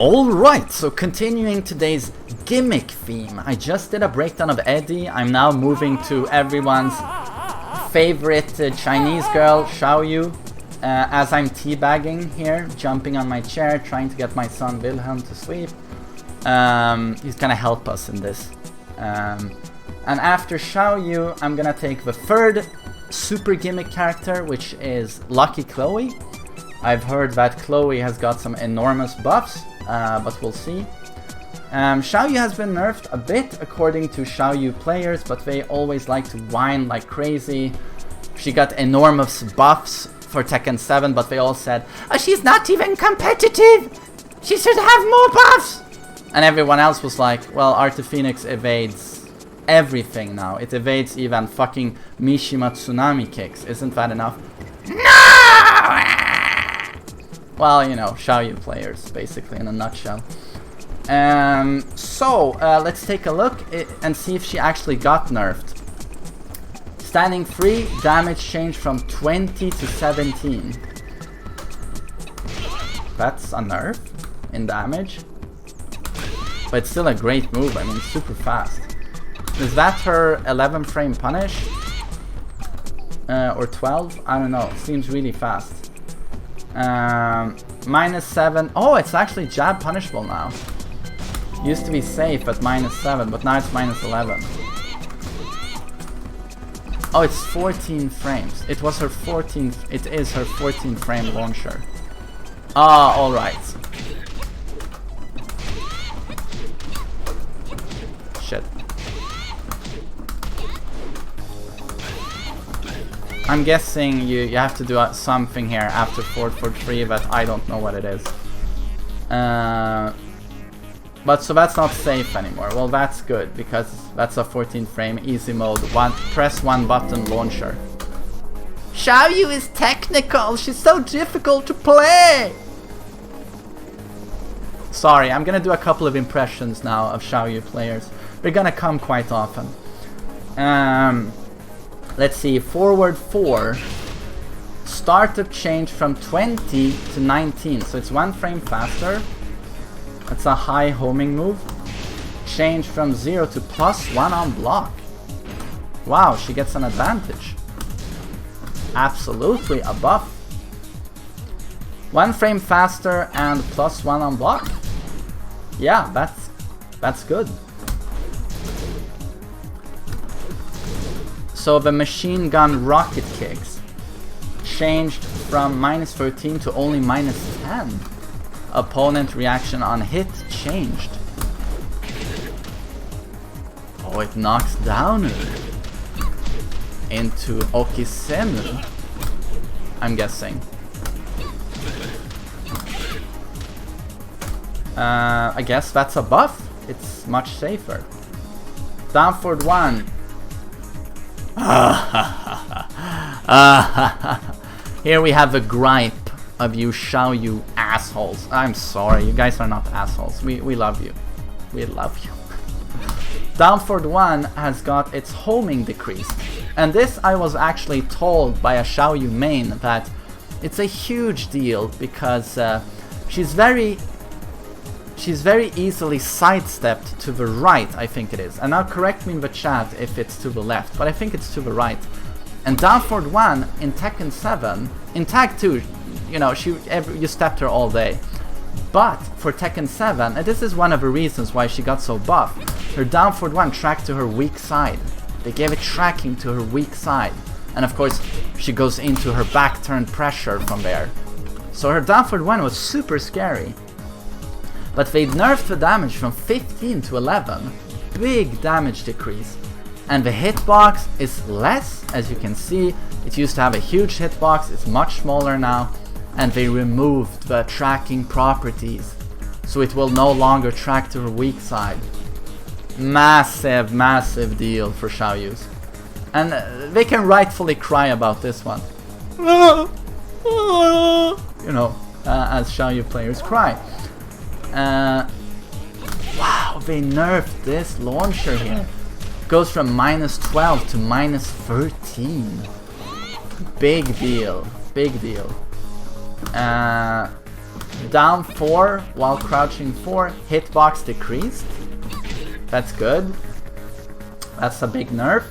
Alright, so continuing today's gimmick theme. I just did a breakdown of Eddie. I'm now moving to everyone's favorite Chinese girl, XIAOYU. As I'm teabagging here, jumping on my chair, trying to get my son Wilhelm to sleep. He's gonna help us in this. And after XIAOYU, I'm gonna take the third super gimmick character, which is Lucky Chloe. I've heard that Chloe has got some enormous buffs, but we'll see. XIAOYU has been nerfed a bit according to XIAOYU players, but they always like to whine like crazy. She got enormous buffs for Tekken 7, but they all said, "Oh, she's not even competitive! She should have more buffs!" And everyone else was like, well, Artifenix evades everything now. It evades even fucking Mishima Tsunami kicks. Isn't that enough? No! Well, you know, XIAOYU players, basically, in a nutshell. Let's take a look and see if she actually got nerfed. Standing 3, damage changed from 20 to 17. That's a nerf in damage. But it's still a great move, I mean, super fast. Is that her 11 frame punish? Or 12? I don't know, seems really fast. -7. Oh, it's actually jab punishable now. Used to be safe at -7, but now it's -11. Oh, it's 14 frames. It was her 14th. It is her 14 frame launcher. Ah, alright. Shit. I'm guessing you have to do something here after 443, but I don't know what it is. But so that's not safe anymore. Well, that's good, because that's a 14 frame easy mode. Press one button launcher. XIAOYU is technical. She's so difficult to play. Sorry, I'm gonna do a couple of impressions now of XIAOYU players. They're gonna come quite often. Let's see, forward 4. Startup change from 20 to 19, so it's 1 frame faster. That's a high homing move. Change from 0 to +1 on block. Wow, she gets an advantage. Absolutely a buff. 1 frame faster and +1 on block. Yeah, that's good. So the machine gun rocket kicks changed from -13 to only -10. Opponent reaction on hit changed. Oh, it knocks down into Okisemu, I'm guessing. I guess that's a buff. It's much safer. Down forward 1. Here we have a gripe of you XIAOYU assholes. I'm sorry, you guys are not assholes. We love you. We love you. Down forward 1 has got its homing decreased. And this I was actually told by a XIAOYU main that it's a huge deal because she's very easily sidestepped to the right, I think it is. And now correct me in the chat if it's to the left, but I think it's to the right. And down forward 1 in Tekken 7, in Tag 2, you know, you stepped her all day. But for Tekken 7, and this is one of the reasons why she got so buff, her down forward 1 tracked to her weak side. They gave it tracking to her weak side. And of course, she goes into her back turn pressure from there. So her down forward 1 was super scary. But they nerfed the damage from 15 to 11. Big damage decrease. And the hitbox is less, as you can see. It used to have a huge hitbox, it's much smaller now. And they removed the tracking properties. So it will no longer track to her weak side. Massive, massive deal for XIAOYU's. And they can rightfully cry about this one. You know, as XIAOYU players cry. Wow, they nerfed this launcher here. Goes from -12 to -13. Big deal, big deal. Down 4 while crouching 4. Hitbox decreased. That's good. That's a big nerf.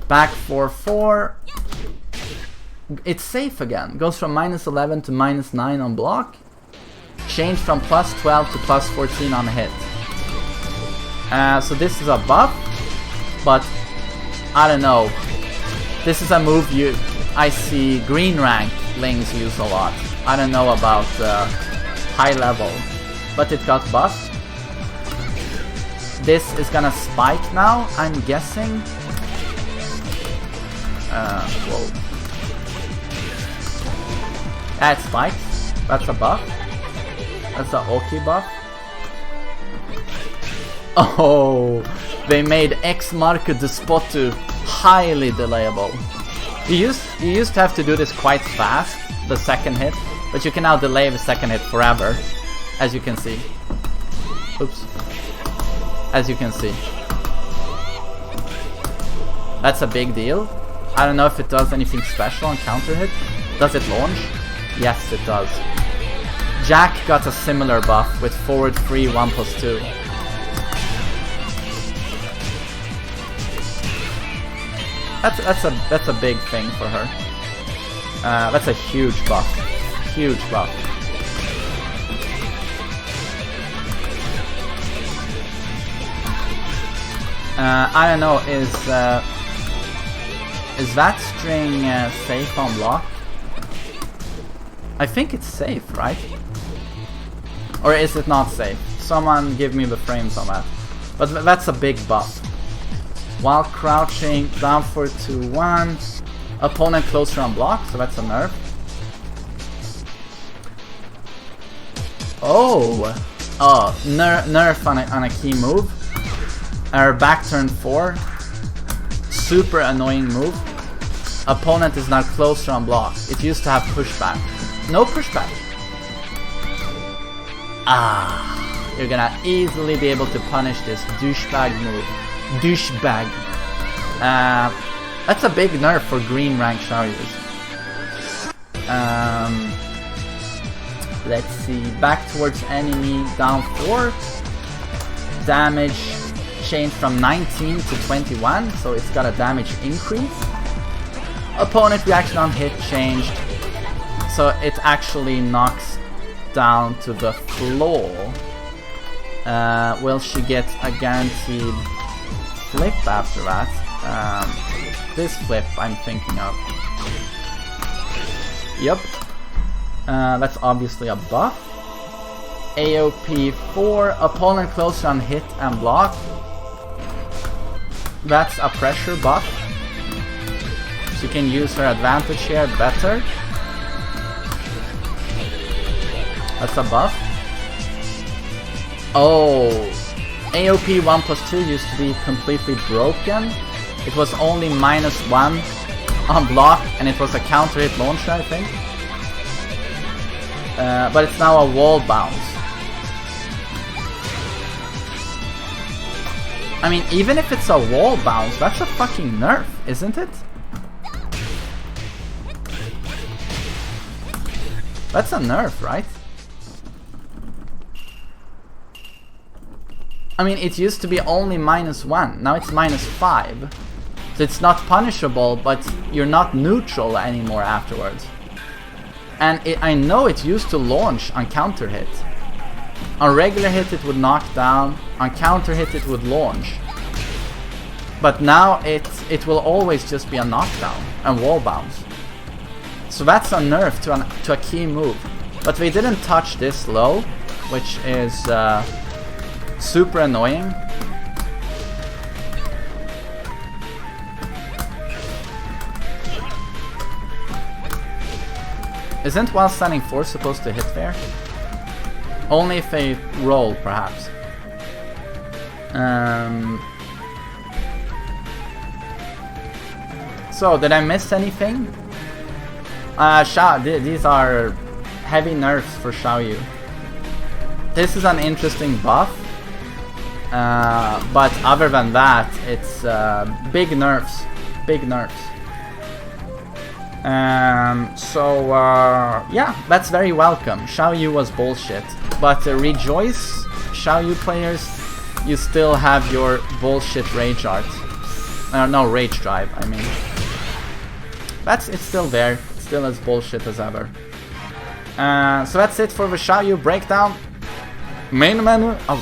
Back 4-4. It's safe again. Goes from -11 to -9 on block. Change from +12 to +14 on hit. So this is a buff, but I don't know. This is a move I see green rank lings use a lot. I don't know about high level, but it got buffed. This is gonna spike now, I'm guessing. Whoa. That spikes. That's a buff. That's a Oki buff. Oh, they made X Marco Despotu highly delayable. You used to have to do this quite fast, the second hit, but you can now delay the second hit forever, as you can see. Oops. As you can see. That's a big deal. I don't know if it does anything special on counter hit. Does it launch? Yes, it does. Jack got a similar buff with forward 3 1+2. That's a big thing for her. That's a huge buff. Huge buff. I don't know, is that string safe on block? I think it's safe, right? Or is it not safe? Someone give me the frames on that. But that's a big buff. While crouching, down for 2-1. Opponent closer on block, so that's a nerf. Oh! Oh, nerf on a key move. Our back turn 4. Super annoying move. Opponent is now closer on block. It used to have pushback. No pushback. Ah, you're gonna easily be able to punish this douchebag move. Douchebag. That's a big nerf for green rank XIAOYUs. Let's see. Back towards enemy, down 4. Damage changed from 19 to 21, so it's got a damage increase. Opponent reaction on hit changed, so it actually knocks down to the floor. Will she get a guaranteed flip after that? This flip I'm thinking of. Yep. That's obviously a buff. AOP 4, opponent closer on hit and block. That's a pressure buff. She can use her advantage here better. That's a buff. Oh, AOP 1+2 used to be completely broken. It was only -1 on block, and it was a counter hit launcher, I think. But it's now a wall bounce. I mean, even if it's a wall bounce, that's a fucking nerf, isn't it? That's a nerf, right? I mean, it used to be only -1, now it's -5. So it's not punishable, but you're not neutral anymore afterwards. And I know it used to launch on counter hit. On regular hit it would knock down, on counter hit it would launch. But now it will always just be a knockdown and wall bounce. So that's a nerf to a key move. But we didn't touch this low, which is super annoying. Isn't while standing 4 supposed to hit there? Only if they roll, perhaps. So, did I miss anything? These are heavy nerfs for XIAOYU. This is an interesting buff. But other than that, it's big nerfs. Big nerfs. Yeah, that's very welcome. XIAOYU was bullshit. But rejoice, XIAOYU players, you still have your bullshit rage art. No, rage drive, I mean. It's still there. It's still as bullshit as ever. So that's it for the XIAOYU breakdown. Main menu. Oh,